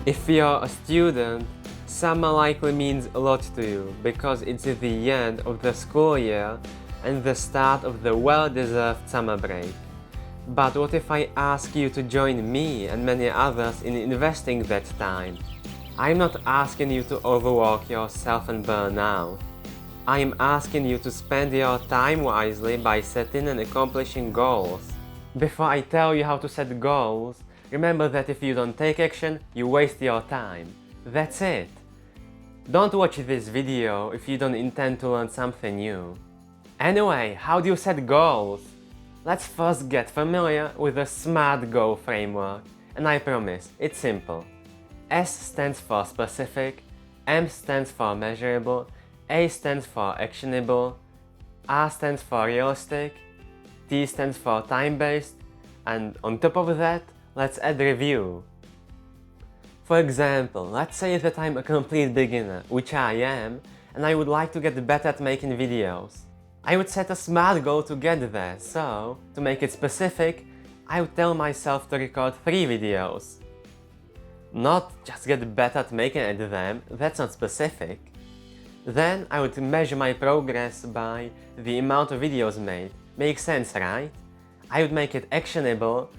If you're a student, summer likely means a lot to you because it's the end of the school year and the start of the well-deserved summer break. But what if I ask you to join me and many others in investing that time? I'm not asking you to overwork yourself and burn out. I'm asking you to spend your time wisely by setting and accomplishing goals. Before I tell you how to set goals, remember that if you don't take action, you waste your time. That's it. Don't watch this video if you don't intend to learn something new. Anyway, how do you set goals? Let's first get familiar with the SMART goal framework, and I promise, it's simple. S stands for specific, M stands for measurable, A stands for actionable, R stands for realistic, T stands for time-based, and on top of that, let's add review. For example, let's say that I'm a complete beginner, which I am, and I would like to get better at making videos. I would set a SMART goal to get there, so, to make it specific, I would tell myself to record 3 videos. Not just get better at making them, that's not specific. Then I would measure my progress by the amount of videos made. Makes sense, right? I would make it actionable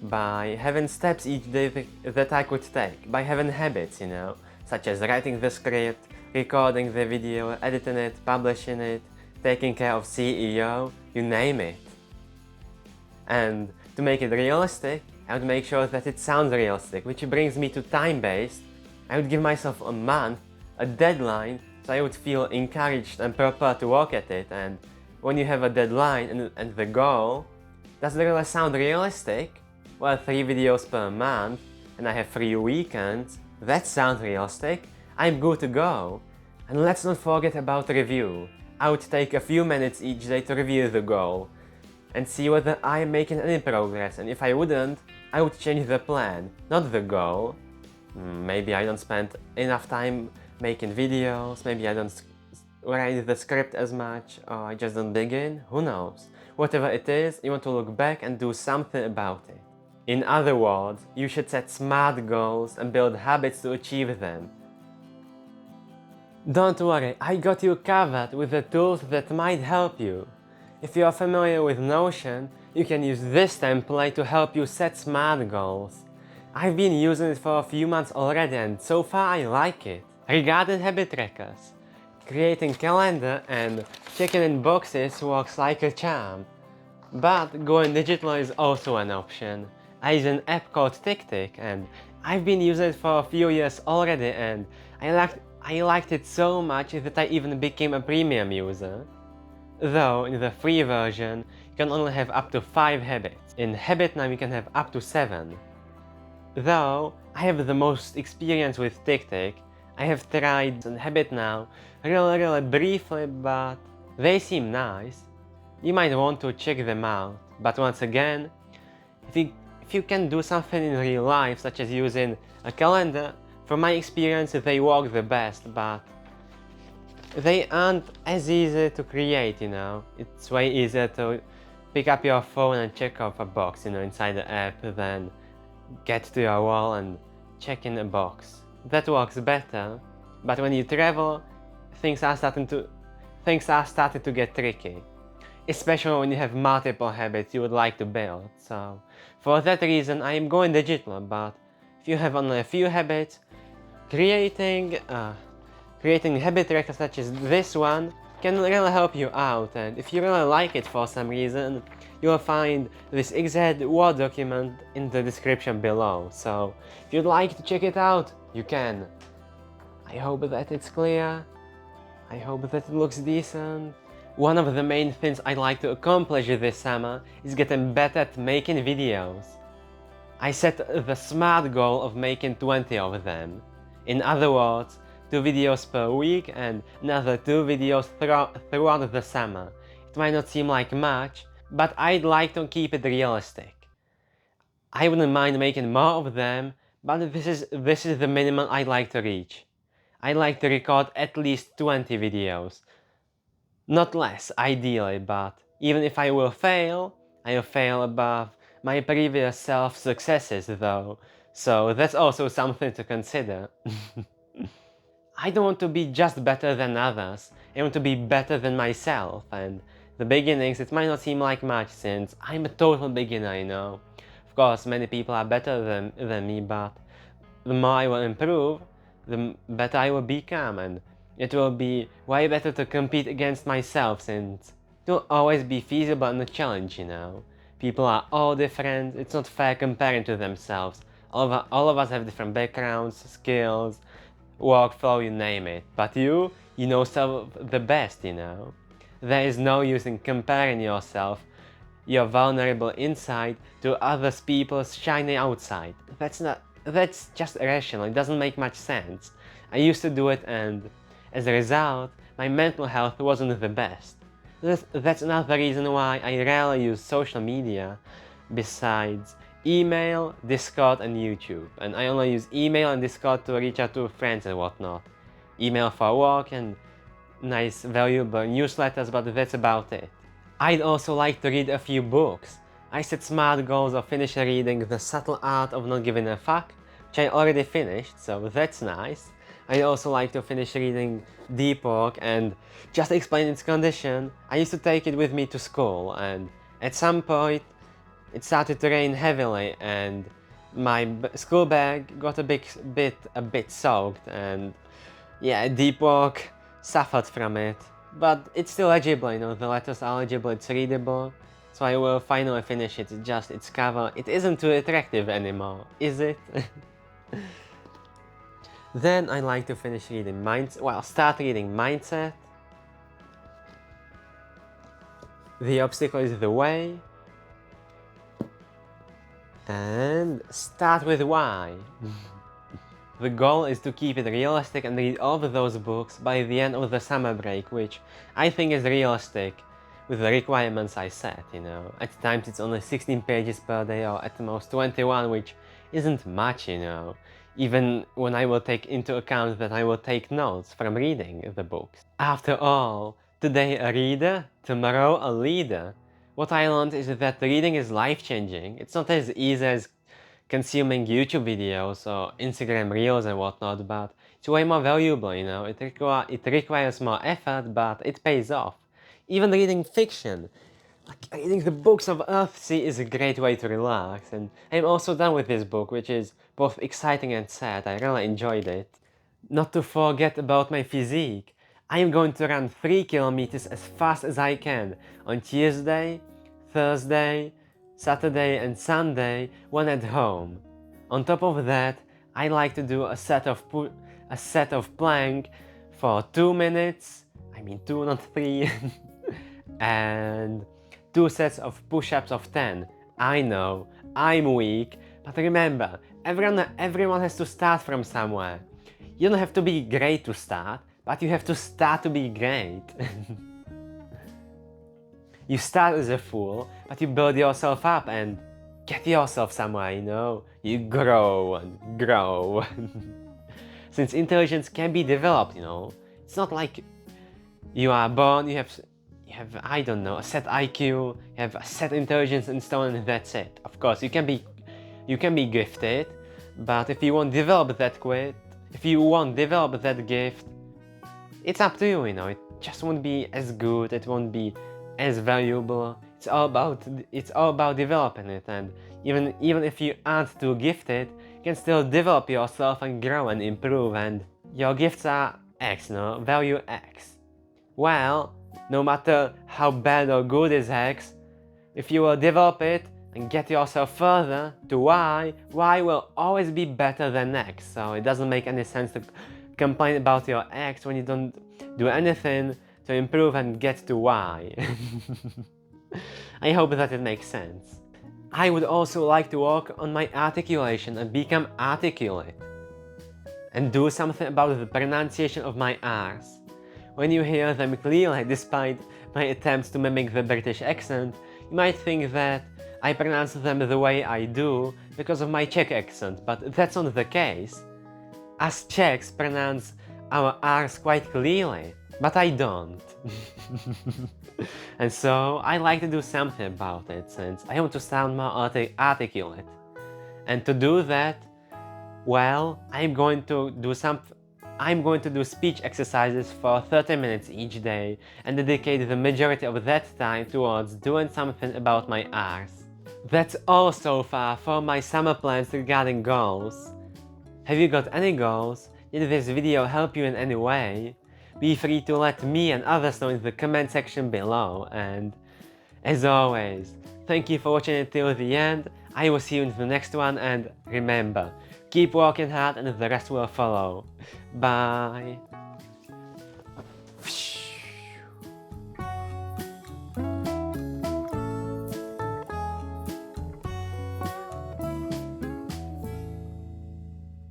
by having steps each day that I could take, by having habits, such as writing the script, recording the video, editing it, publishing it, taking care of CEO, you name it. And to make it realistic, I would make sure that it sounds realistic, which brings me to time-based. I would give myself a month, a deadline, so I would feel encouraged and prepared to work at it. And when you have a deadline and the goal, does it really sound realistic? Well, 3 videos per month, and I have 3 weekends, that sounds realistic. I'm good to go. And let's not forget about review. I would take a few minutes each day to review the goal and see whether I am making any progress, and if I wouldn't, I would change the plan, not the goal. Maybe I don't spend enough time making videos, maybe I don't write the script as much, or I just don't begin, who knows. Whatever it is, you want to look back and do something about it. In other words, you should set SMART goals and build habits to achieve them. Don't worry, I got you covered with the tools that might help you. If you are familiar with Notion, you can use this template to help you set SMART goals. I've been using it for a few months already and so far I like it. Regarding habit trackers, creating calendar and checking in boxes works like a charm. But going digital is also an option. I use an app called TickTick and I've been using it for a few years already and I liked it so much that I even became a premium user. Though in the free version, you can only have up to 5 habits. In Habit now you can have up to 7. Though I have the most experience with TickTick, I have tried Habit now really briefly, but they seem nice. You might want to check them out, but once again, if you can do something in real life, such as using a calendar, from my experience they work the best, but they aren't as easy to create, It's way easier to pick up your phone and check off a box, inside the app, than get to your wall and check in a box. That works better, but when you travel, things are starting to get tricky. Especially when you have multiple habits you would like to build. So, for that reason, I am going digital, but if you have only a few habits, creating habit trackers such as this one can really help you out, and if you really like it for some reason, you'll find this exact Word document in the description below, so if you'd like to check it out, you can. I hope that it's clear, I hope that it looks decent. One of the main things I'd like to accomplish this summer is getting better at making videos. I set the SMART goal of making 20 of them. In other words, 2 videos per week and another 2 videos throughout the summer. It might not seem like much, but I'd like to keep it realistic. I wouldn't mind making more of them, but this is the minimum I'd like to reach. I'd like to record at least 20 videos. Not less, ideally, but even if I will fail, I'll fail above my previous self's successes though, so that's also something to consider. I don't want to be just better than others, I want to be better than myself, and the beginnings, it might not seem like much since I'm a total beginner, you know. Of course, many people are better than me, but the more I will improve, the better I will become, and it will be way better to compete against myself since it will always be feasible and a challenge, you know. People are all different, it's not fair comparing to themselves. All of us have different backgrounds, skills, workflow, you name it. But you know some of the best, you know. There is no use in comparing yourself, your vulnerable inside, to other people's shiny outside. That's just irrational, it doesn't make much sense. I used to do it and, as a result, my mental health wasn't the best. That's another reason why I rarely use social media besides email, Discord and YouTube. And I only use email and Discord to reach out to friends and whatnot. Email for work and nice valuable newsletters, but that's about it. I'd also like to read a few books. I set smart goals of finishing reading The Subtle Art of Not Giving a Fuck, which I already finished, so that's nice. I'd also like to finish reading Deep Work and just explain its condition. I used to take it with me to school, and at some point it started to rain heavily and my school bag got a bit soaked, and yeah, Deep Work suffered from it. But it's still legible, you know, the letters are legible, it's readable. So I will finally finish it, just its cover. It isn't too attractive anymore, is it? Then I like to finish reading start reading Mindset. The Obstacle is the Way. And start with Why. The goal is to keep it realistic and read all of those books by the end of the summer break, which I think is realistic with the requirements I set, you know. At times it's only 16 pages per day or at most 21, which isn't much, you know. Even when I will take into account that I will take notes from reading the books. After all, today a reader, tomorrow a leader. What I learned is that reading is life-changing. It's not as easy as consuming YouTube videos or Instagram Reels and whatnot, but it's way more valuable, you know. It requires more effort, but it pays off. Even reading fiction, like reading the books of Earthsea, is a great way to relax, and I'm also done with this book, which is both exciting and sad. I really enjoyed it. Not to forget about my physique. I am going to run 3 kilometers as fast as I can on Tuesday, Thursday, Saturday and Sunday when at home. On top of that, I like to do a set of plank for 2 minutes, I mean 2 not 3, and 2 sets of push-ups of 10. I know, I'm weak, but remember, everyone has to start from somewhere. You don't have to be great to start, but you have to start to be great. You start as a fool, but you build yourself up and get yourself somewhere, you know? You grow and grow. Since intelligence can be developed, you know? It's not like you are born, you have I don't know, a set IQ, you have a set intelligence in stone and that's it. Of course, you can be gifted, but if you won't develop that gift, it's up to you, you know? It just won't be as good, it won't be as valuable. It's all about developing it, and even if you aren't too gifted, you can still develop yourself and grow and improve, and your gifts are X, you know, value X. Well, no matter how bad or good is X, if you will develop it and get yourself further to Y will always be better than X, so it doesn't make any sense to complain about your X when you don't do anything to improve and get to Y. I hope that it makes sense. I would also like to work on my articulation and become articulate. And do something about the pronunciation of my R's. When you hear them clearly, despite my attempts to mimic the British accent, you might think that I pronounce them the way I do because of my Czech accent, but that's not the case. Us Czechs pronounce our R's quite clearly, but I don't. And so I like to do something about it since I want to sound more articulate. And to do that, well, I'm going to do speech exercises for 30 minutes each day and dedicate the majority of that time towards doing something about my R's. That's all so far for my summer plans regarding goals. Have you got any goals? Did this video help you in any way? Be free to let me and others know in the comment section below, and as always, thank you for watching until the end. I will see you in the next one, and remember, keep working hard and the rest will follow. Bye!